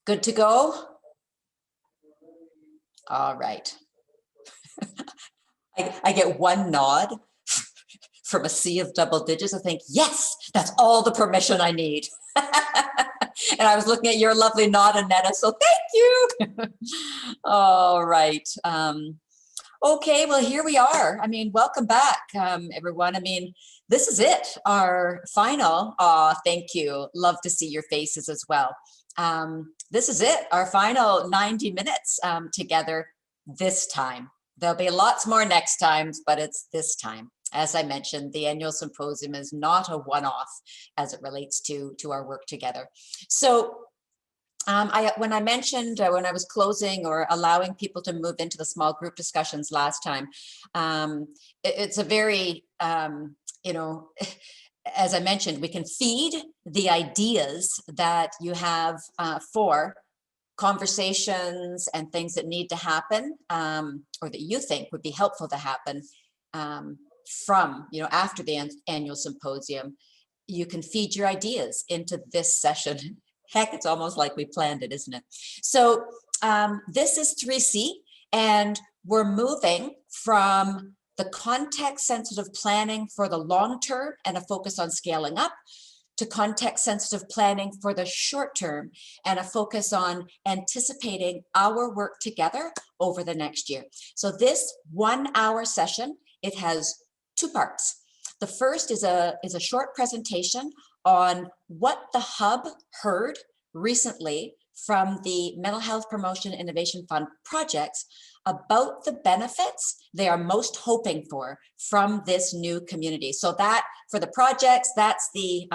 Good to go? All right. I get one nod from a sea of double digits. I think, yes, that's all the permission I need. And I was looking at your lovely nod, Annetta, so thank you. All right. Okay, well, here we are. I mean, welcome back, everyone. I mean, this is it, our final. Thank you. Love to see your faces as well. This is it, our final 90 minutes together this time. There'll be lots more next times, but it's this time. As I mentioned, the annual symposium is not a one-off as it relates to our work together. So when I mentioned when I was closing or allowing people to move into the small group discussions last time, it's a very, you know, as I mentioned, we can feed the ideas that you have for conversations and things that need to happen or that you think would be helpful to happen from, you know, after the annual symposium. You can feed your ideas into this session. Heck, it's almost like we planned it, isn't it? So this is 3C, and we're moving from the context-sensitive planning for the long term and a focus on scaling up to context-sensitive planning for the short term and a focus on anticipating our work together over the next year. So this 1 hour session, it has 2 parts. The first is a short presentation on what the Hub heard recently from the Mental Health Promotion Innovation Fund projects about the benefits they are most hoping for from this new community. So that for the projects, that's the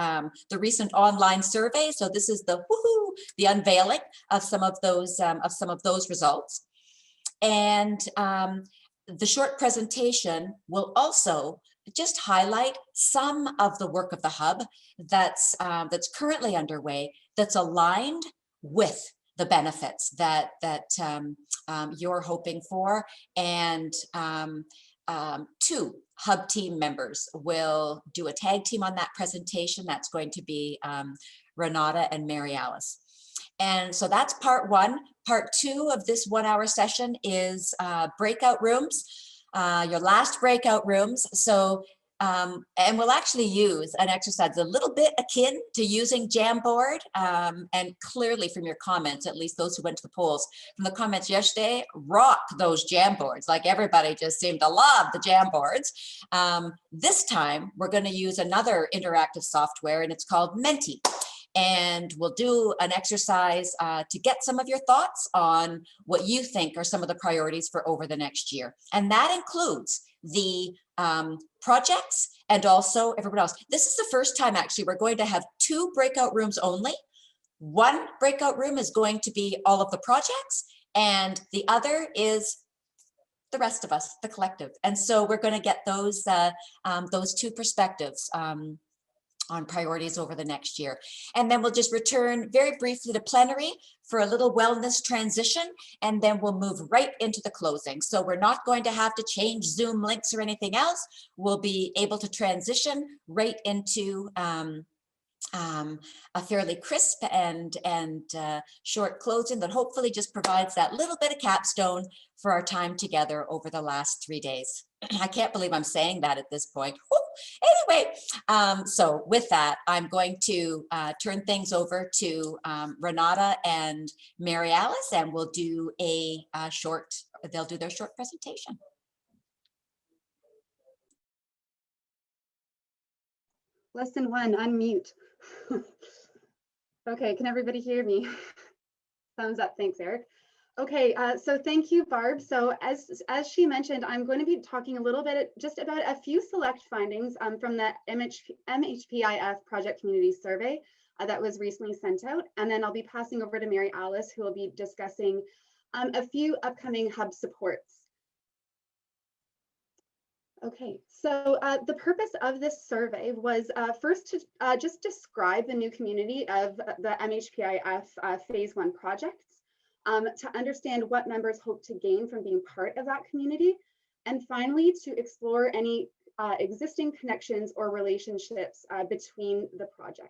recent online survey. So this is the woohoo, the unveiling of some of those results. And the short presentation will also just highlight some of the work of the Hub that's currently underway, that's aligned with the benefits that you're hoping for. And 2 Hub team members will do a tag team on that presentation. That's going to be Renata and Mary Alice. And so that's part 1. Part 2 of this 1 hour session is breakout rooms, your last breakout rooms. So, and we'll actually use an exercise a little bit akin to using Jamboard. And clearly from your comments, at least those who went to the polls, from the comments yesterday, rock those Jamboards. Like everybody just seemed to love the Jamboards. This time, we're going to use another interactive software, and it's called Menti. And we'll do an exercise to get some of your thoughts on what you think are some of the priorities for over the next year. And that includes the projects and also everyone else. This is the first time actually we're going to have 2 breakout rooms only. One breakout room is going to be all of the projects, and the other is the rest of us, the collective. And so we're going to get those 2 perspectives on priorities over the next year. And then we'll just return very briefly to plenary for a little wellness transition, and then we'll move right into the closing. So we're not going to have to change Zoom links or anything else. We'll be able to transition right into a fairly crisp and short closing that hopefully just provides that little bit of capstone for our time together over the last 3 days. I can't believe I'm saying that at this point. Anyway, so with that, I'm going to turn things over to Renata and Mary Alice, and we'll do they'll do their short presentation. Lesson 1, unmute. Okay, can everybody hear me? Thumbs up, thanks, Eric. Okay, so thank you, Barb. So as she mentioned, I'm going to be talking a little bit just about a few select findings from the MHPIF Project Community Survey that was recently sent out. And then I'll be passing over to Mary Alice, who will be discussing a few upcoming Hub supports. Okay, so the purpose of this survey was first to just describe the new community of the MHPIF Phase 1 projects, to understand what members hope to gain from being part of that community, and finally to explore any existing connections or relationships between the projects.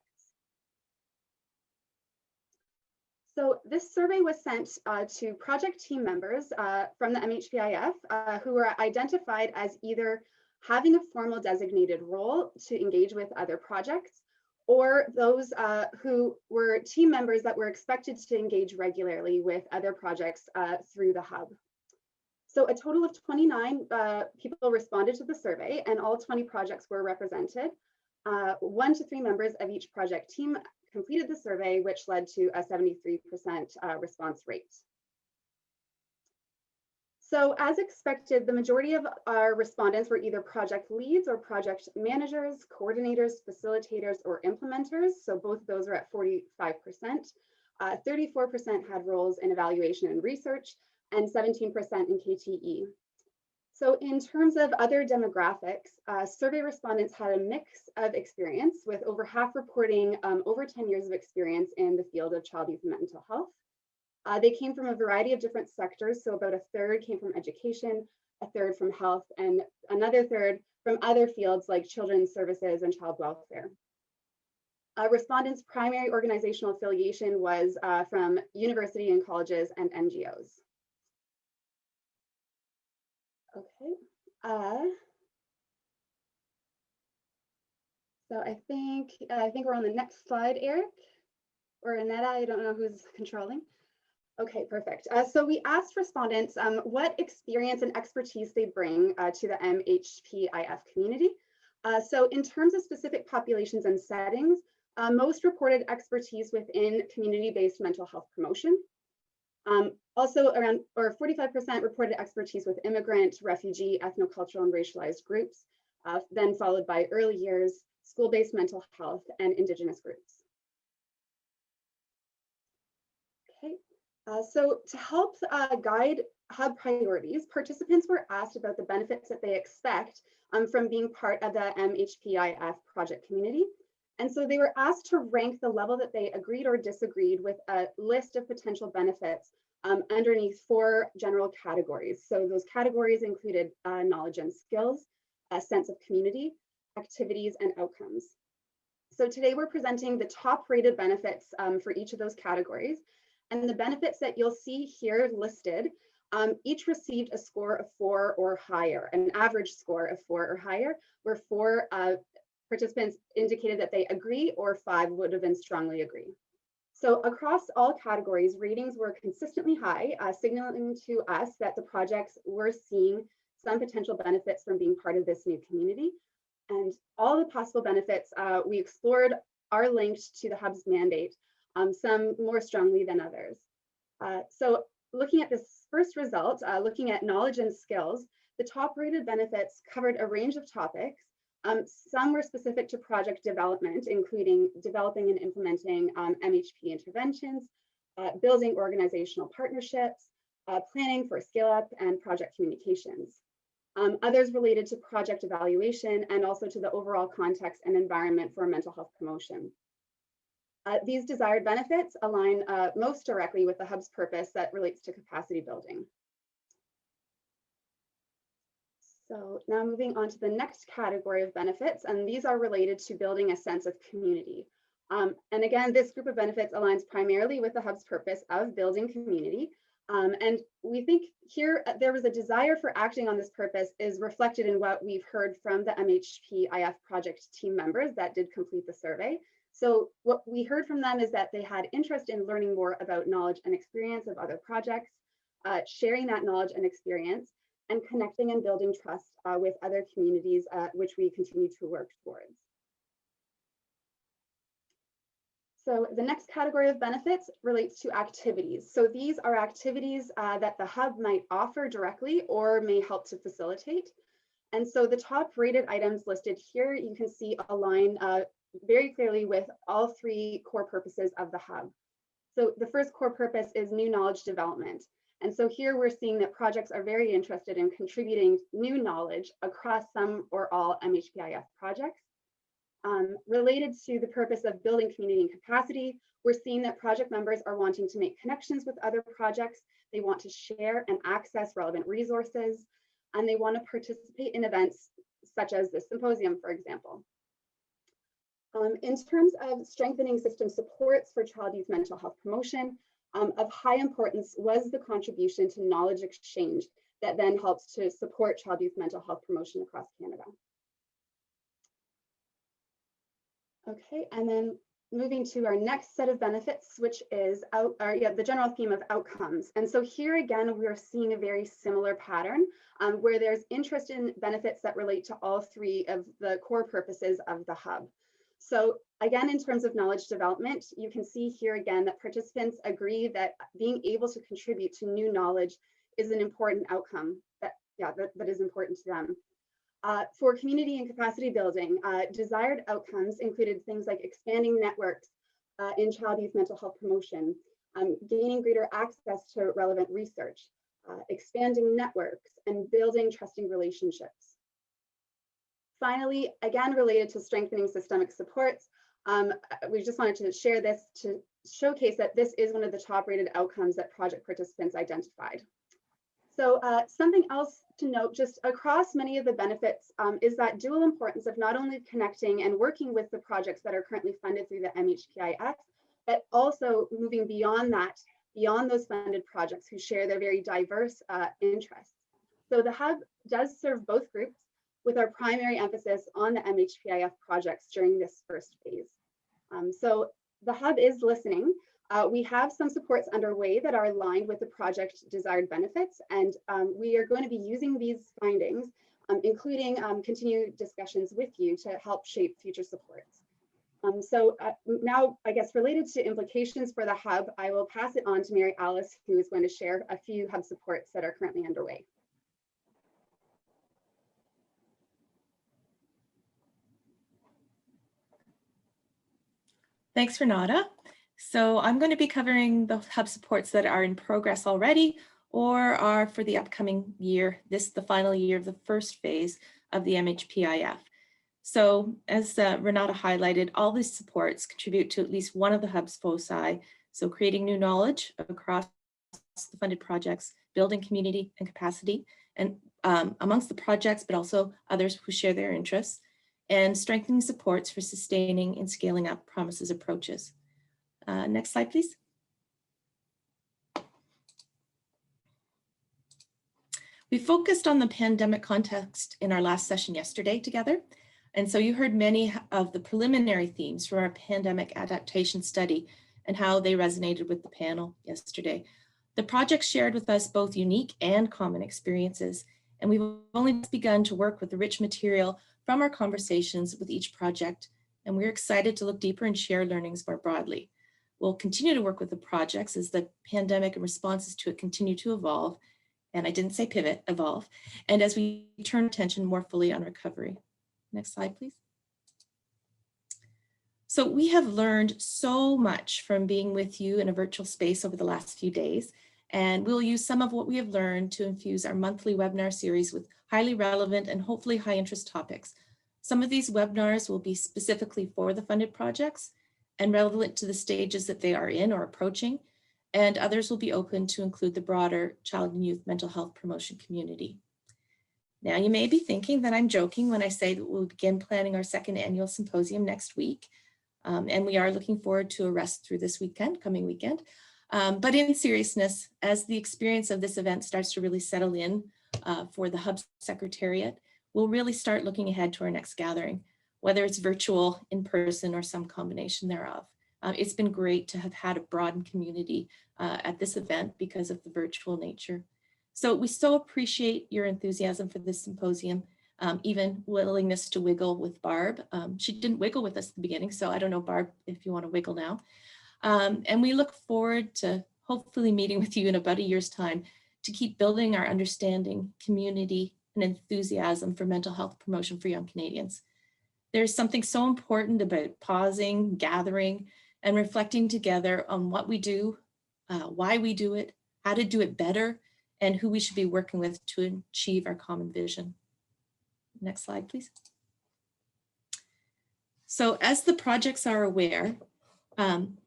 So this survey was sent to project team members from the MHPIF who were identified as either having a formal designated role to engage with other projects, or those who were team members that were expected to engage regularly with other projects through the hub. So a total of 29 people responded to the survey, and all 20 projects were represented. 1 to 3 members of each project team completed the survey, which led to a 73% response rate. So as expected, the majority of our respondents were either project leads or project managers, coordinators, facilitators, or implementers. So both of those are at 45%. 34% had roles in evaluation and research, and 17% in KTE. So in terms of other demographics, survey respondents had a mix of experience, with over half reporting over 10 years of experience in the field of child, youth, and mental health. They came from a variety of different sectors, so about a third came from education, a third from health, and another third from other fields like children's services and child welfare. Respondents' primary organizational affiliation was from university and colleges and NGOs. Okay. So I think we're on the next slide, Eric, or Annetta. I don't know who's controlling. Okay, perfect. So we asked respondents what experience and expertise they bring to the MHPIF community. So in terms of specific populations and settings, most reported expertise within community-based mental health promotion. Also around, or 45% reported expertise with immigrant, refugee, ethnocultural, and racialized groups, then followed by early years, school-based mental health, and Indigenous groups. Okay. So to help guide hub priorities, participants were asked about the benefits that they expect from being part of the MHPIF project community. And so they were asked to rank the level that they agreed or disagreed with a list of potential benefits underneath 4 general categories. So those categories included knowledge and skills, a sense of community, activities, and outcomes. So today we're presenting the top rated benefits for each of those categories. And the benefits that you'll see here listed each received a score of 4 or higher, an average score of 4 or higher, where 4 participants indicated that they agree, or 5 would have been strongly agree. So across all categories, ratings were consistently high, signaling to us that the projects were seeing some potential benefits from being part of this new community. And all the possible benefits we explored are linked to the hub's mandate, some more strongly than others. So looking at this first result, looking at knowledge and skills, the top rated benefits covered a range of topics. Some were specific to project development, including developing and implementing MHP interventions, building organizational partnerships, planning for scale up, and project communications. Others related to project evaluation and also to the overall context and environment for mental health promotion. These desired benefits align most directly with the hub's purpose that relates to capacity building. So now moving on to the next category of benefits, and these are related to building a sense of community. And again, this group of benefits aligns primarily with the hub's purpose of building community. And we think here there was a desire for acting on this purpose is reflected in what we've heard from the MHPIF project team members that did complete the survey. So what we heard from them is that they had interest in learning more about knowledge and experience of other projects, sharing that knowledge and experience, and connecting and building trust with other communities, which we continue to work towards. So the next category of benefits relates to activities. So these are activities that the hub might offer directly or may help to facilitate. And so the top rated items listed here, you can see align very clearly with all 3 core purposes of the hub. So the first core purpose is new knowledge development. And so here we're seeing that projects are very interested in contributing new knowledge across some or all MHPIF projects. Related to the purpose of building community and capacity, we're seeing that project members are wanting to make connections with other projects. They want to share and access relevant resources, and they want to participate in events such as the Symposium, for example. In terms of strengthening system supports for child youth mental health promotion, of high importance was the contribution to knowledge exchange that then helps to support child youth mental health promotion across Canada. Okay, and then moving to our next set of benefits, which is the general theme of outcomes. And so here again, we're seeing a very similar pattern where there's interest in benefits that relate to all three of the core purposes of the hub. So again, in terms of knowledge development, you can see here again that participants agree that being able to contribute to new knowledge is an important outcome that is important to them. For community and capacity building, desired outcomes included things like expanding networks in child youth mental health promotion, gaining greater access to relevant research, expanding networks, and building trusting relationships. Finally, again, related to strengthening systemic supports, we just wanted to share this to showcase that this is one of the top rated outcomes that project participants identified. So something else to note just across many of the benefits is that dual importance of not only connecting and working with the projects that are currently funded through the MHPIF, but also moving beyond that, beyond those funded projects who share their very diverse interests. So the hub does serve both groups with our primary emphasis on the MHPIF projects during this first phase. So the hub is listening. We have some supports underway that are aligned with the project desired benefits, and we are going to be using these findings, including continued discussions with you to help shape future supports. So now, I guess, related to implications for the hub, I will pass it on to Mary Alice, who is going to share a few hub supports that are currently underway. Thanks, Renata. So I'm going to be covering the hub supports that are in progress already or are for the upcoming year, the final year of the first phase of the MHPIF. So as Renata highlighted, all these supports contribute to at least one of the hub's foci. So creating new knowledge across the funded projects, building community and capacity, and amongst the projects, but also others who share their interests, and strengthening supports for sustaining and scaling up promises approaches. Next slide, please. We focused on the pandemic context in our last session yesterday together. And so you heard many of the preliminary themes from our pandemic adaptation study and how they resonated with the panel yesterday. The project shared with us both unique and common experiences, and we've only begun to work with the rich material from our conversations with each project, and we're excited to look deeper and share learnings more broadly. We'll continue to work with the projects as the pandemic and responses to it continue to evolve, and I didn't say pivot, evolve, and as we turn attention more fully on recovery. Next slide, please. So we have learned so much from being with you in a virtual space over the last few days, and we'll use some of what we have learned to infuse our monthly webinar series with highly relevant and hopefully high interest topics. Some of these webinars will be specifically for the funded projects and relevant to the stages that they are in or approaching, and others will be open to include the broader child and youth mental health promotion community. Now, you may be thinking that I'm joking when I say that we'll begin planning our second annual symposium next week, and we are looking forward to a rest through this coming weekend. But in seriousness, as the experience of this event starts to really settle in for the Hub Secretariat, we'll really start looking ahead to our next gathering, whether it's virtual, in person, or some combination thereof. It's been great to have had a broadened community at this event because of the virtual nature. So we so appreciate your enthusiasm for this symposium, even willingness to wiggle with Barb. She didn't wiggle with us at the beginning, so I don't know, Barb, if you want to wiggle now. And we look forward to hopefully meeting with you in about a year's time to keep building our understanding, community, and enthusiasm for mental health promotion for young Canadians. There's something so important about pausing, gathering, and reflecting together on what we do, why we do it, how to do it better, and who we should be working with to achieve our common vision. Next slide, please. So as the projects are aware, and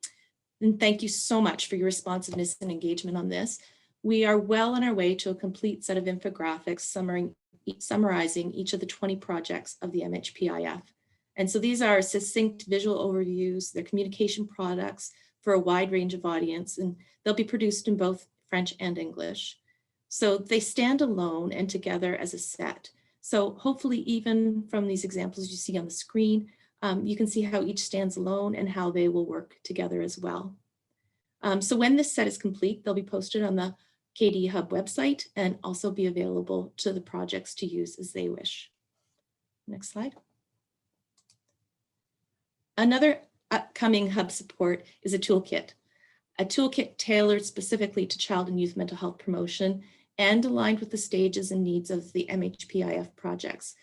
thank you so much for your responsiveness and engagement on this, we are well on our way to a complete set of infographics summarizing each of the 20 projects of the MHPIF. And so these are succinct visual overviews, they're communication products for a wide range of audience, and they'll be produced in both French and English. So they stand alone and together as a set. So hopefully even from these examples you see on the screen, you can see how each stands alone and how they will work together as well. So when this set is complete, they'll be posted on the KD Hub website and also be available to the projects to use as they wish. Next slide. Another upcoming Hub support is a toolkit tailored specifically to child and youth mental health promotion and aligned with the stages and needs of the MHPIF projects.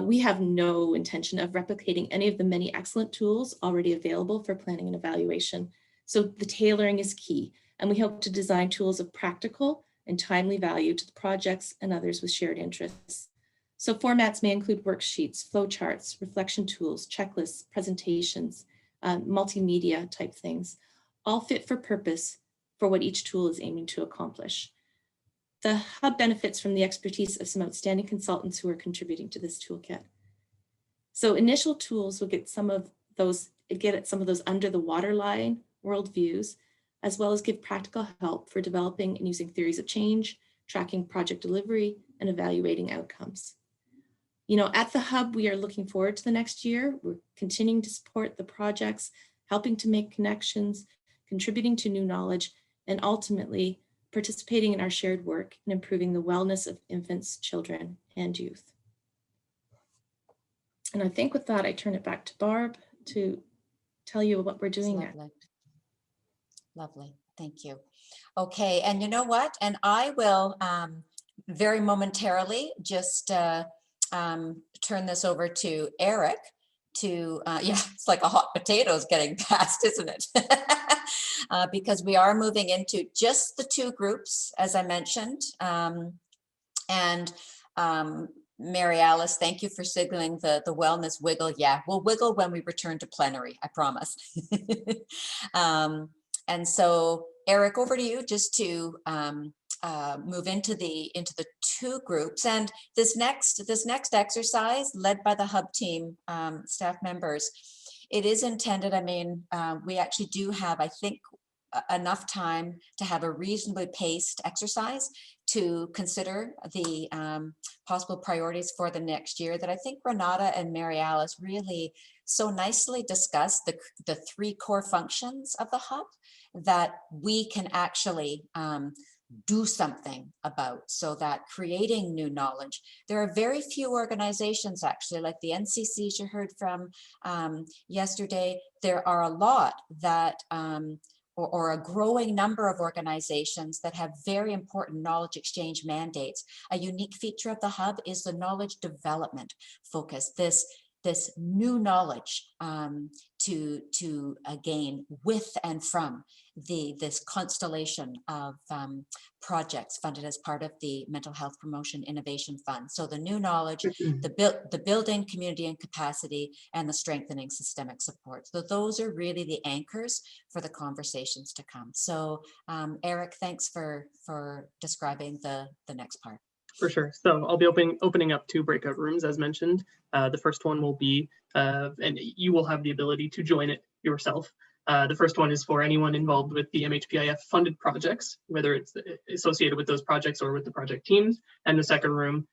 We have no intention of replicating any of the many excellent tools already available for planning and evaluation. So the tailoring is key, and we hope to design tools of practical and timely value to the projects and others with shared interests. So formats may include worksheets, flowcharts, reflection tools, checklists, presentations, multimedia type things, all fit for purpose for what each tool is aiming to accomplish. The Hub benefits from the expertise of some outstanding consultants who are contributing to this toolkit. So initial tools will get at some of those under the waterline worldviews, as well as give practical help for developing and using theories of change, tracking project delivery, and evaluating outcomes. You know, at the Hub, we are looking forward to the next year. We're continuing to support the projects, helping to make connections, contributing to new knowledge, and ultimately participating in our shared work in improving the wellness of infants, children, and youth. And I think with that, I turn it back to Barb to tell you what we're doing next. Lovely, thank you. Okay, and you know what? And I will very momentarily just turn this over to Eric to, yeah, it's like a hot potatoes getting passed, isn't it? Because we are moving into just the two groups, as I mentioned. And Mary Alice, thank you for signaling the wellness wiggle. Yeah, we'll wiggle when we return to plenary, I promise. And so, Eric, over to you just to move into the two groups. And this next exercise, led by the Hub team staff members, it is intended. I mean, we actually do have, I think, enough time to have a reasonably paced exercise to consider the possible priorities for the next year that I think Renata and Mary Alice really so nicely discussed the three core functions of the Hub that we can actually do something about, so that creating new knowledge. There are very few organizations actually, like the NCCs you heard from yesterday. There are a lot that or a growing number of organizations that have very important knowledge exchange mandates. A unique feature of the Hub is the knowledge development focus, this new knowledge to gain with and from this constellation of projects funded as part of the Mental Health Promotion Innovation Fund. So the new knowledge, the building community and capacity, and the strengthening systemic support. So those are really the anchors for the conversations to come. So Eric, thanks for describing the next part. For sure. So I'll be opening up two breakout rooms, as mentioned. The first one will be, and you will have the ability to join it yourself. The first one is for anyone involved with the MHPIF funded projects, whether it's associated with those projects or with the project teams. And the second room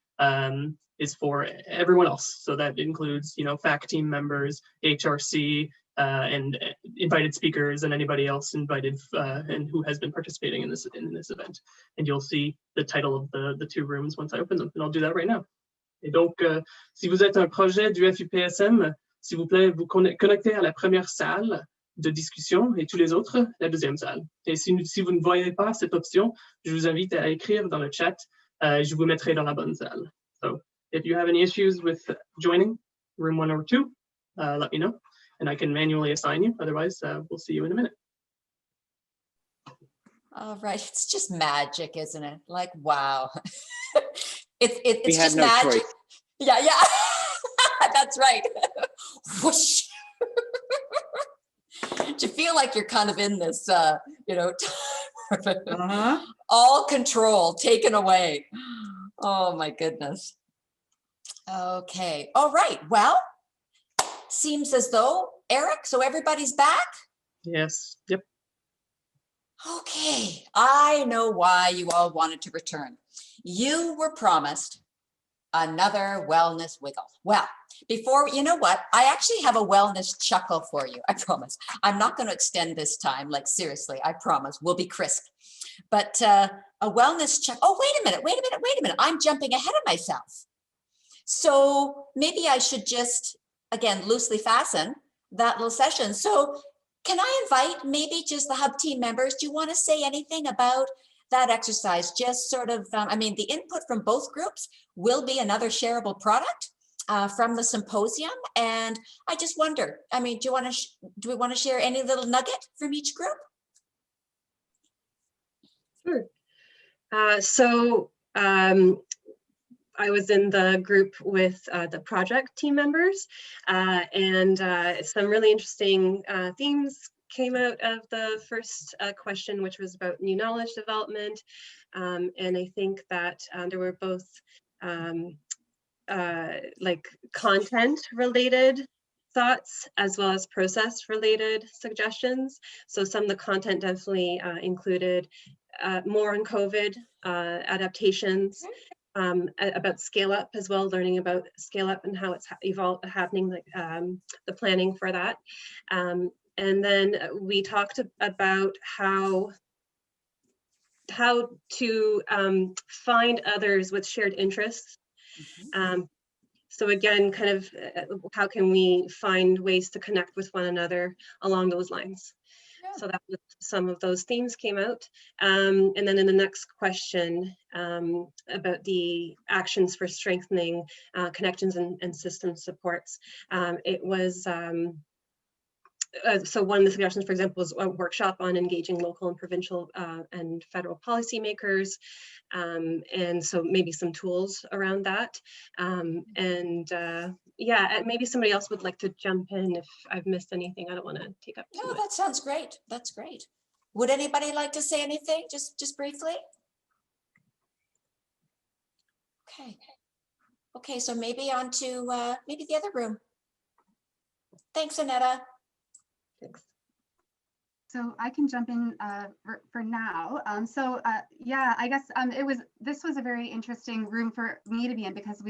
is for everyone else. So that includes, you know, FAC team members, HRC, and invited speakers, and anybody else invited and who has been participating in this event. And you'll see the title of the two rooms once I open them, and I'll do that right now. Et donc, si vous êtes un projet du FUPSM, s'il vous plaît, vous connectez à la première salle de discussion et tous les autres, la deuxième salle. Et si vous ne voyez pas cette option, je vous invite à écrire dans le chat, je vous mettrai dans la bonne salle. So, if you have any issues with joining room 1 or 2, let me know, and I can manually assign you. Otherwise, we'll see you in a minute. All right, it's just magic, isn't it? Like, wow. It's had just no magic. choice. Yeah, that's right. Whoosh. Do you feel like you're kind of in this, you know, all control taken away? Oh my goodness. Okay. All right. Well, seems as though, Eric, so everybody's back? Yes. Yep. Okay, I know why you all wanted to return. You were promised another wellness wiggle. Well, before, you know what? I actually have a wellness chuckle for you. I promise. I'm not going to extend this time. Like, seriously, I promise. We'll be crisp. But a wellness check. Oh, wait a minute. I'm jumping ahead of myself. So maybe I should just, again, loosely fasten that little session. So can I invite maybe just the hub team members? Do you want to say anything about that exercise? Just sort of, I mean, the input from both groups will be another shareable product from the symposium. And I just wonder, I mean, do we want to share any little nugget from each group? Sure. I was in the group with the project team members, and some really interesting themes came out of the first question, which was about new knowledge development. And I think that there were both like content related thoughts as well as process related suggestions. So some of the content definitely included more on COVID adaptations, about scale up as well, learning about scale up and how it's happening, like the planning for that. And then we talked about how to find others with shared interests. So again, kind of how can we find ways to connect with one another along those lines? Yeah. So that was, some of those themes came out. And then in the next question about the actions for strengthening connections and system supports, it was, so one of the suggestions, for example, was a workshop on engaging local and provincial and federal policymakers. And so maybe some tools around that. Yeah, maybe somebody else would like to jump in if I've missed anything. I don't want to take up too much. No, that sounds great. That's great. Would anybody like to say anything, just briefly? Okay, so maybe on to maybe the other room. Thanks, Annetta. Thanks. So I can jump in for now. Yeah, I guess this was a very interesting room for me to be in, because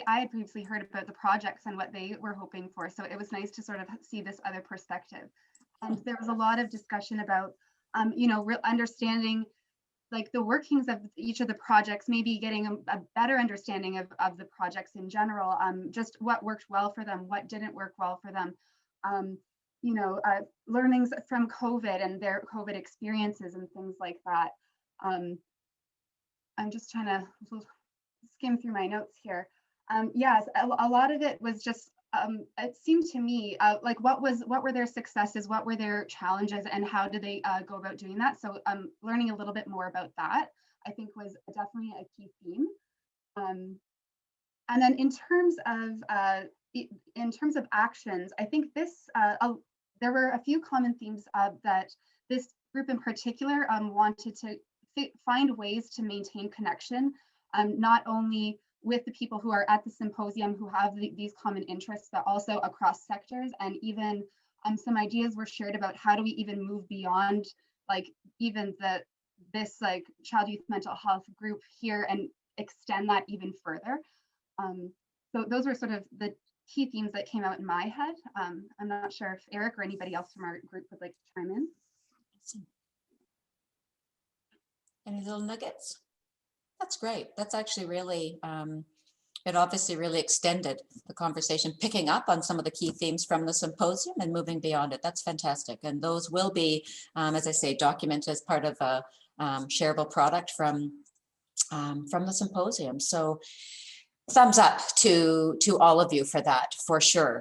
I had previously heard about the projects and what they were hoping for. So it was nice to sort of see this other perspective. And there was a lot of discussion about, real understanding like the workings of each of the projects, maybe getting a better understanding of the projects in general, just what worked well for them, what didn't work well for them. Learnings from COVID and their COVID experiences and things like that. I'm just trying to skim through my notes here. Yes, a lot of it was just, it seemed to me like what were their successes, what were their challenges, and how did they go about doing that? So learning a little bit more about that, I think, was definitely a key theme. And then in terms of actions, I think this there were a few common themes that this group in particular wanted to find ways to maintain connection, not only with the people who are at the symposium who have these common interests, but also across sectors. And even some ideas were shared about how do we even move beyond like even this like child youth mental health group here and extend that even further. So those were sort of the key themes that came out in my head. I'm not sure if Eric or anybody else from our group would like to chime in. Any little nuggets? That's great. That's actually really, it obviously really extended the conversation, picking up on some of the key themes from the symposium and moving beyond it. That's fantastic. And those will be, as I say, documented as part of a shareable product from the symposium. So thumbs up to all of you for that, for sure.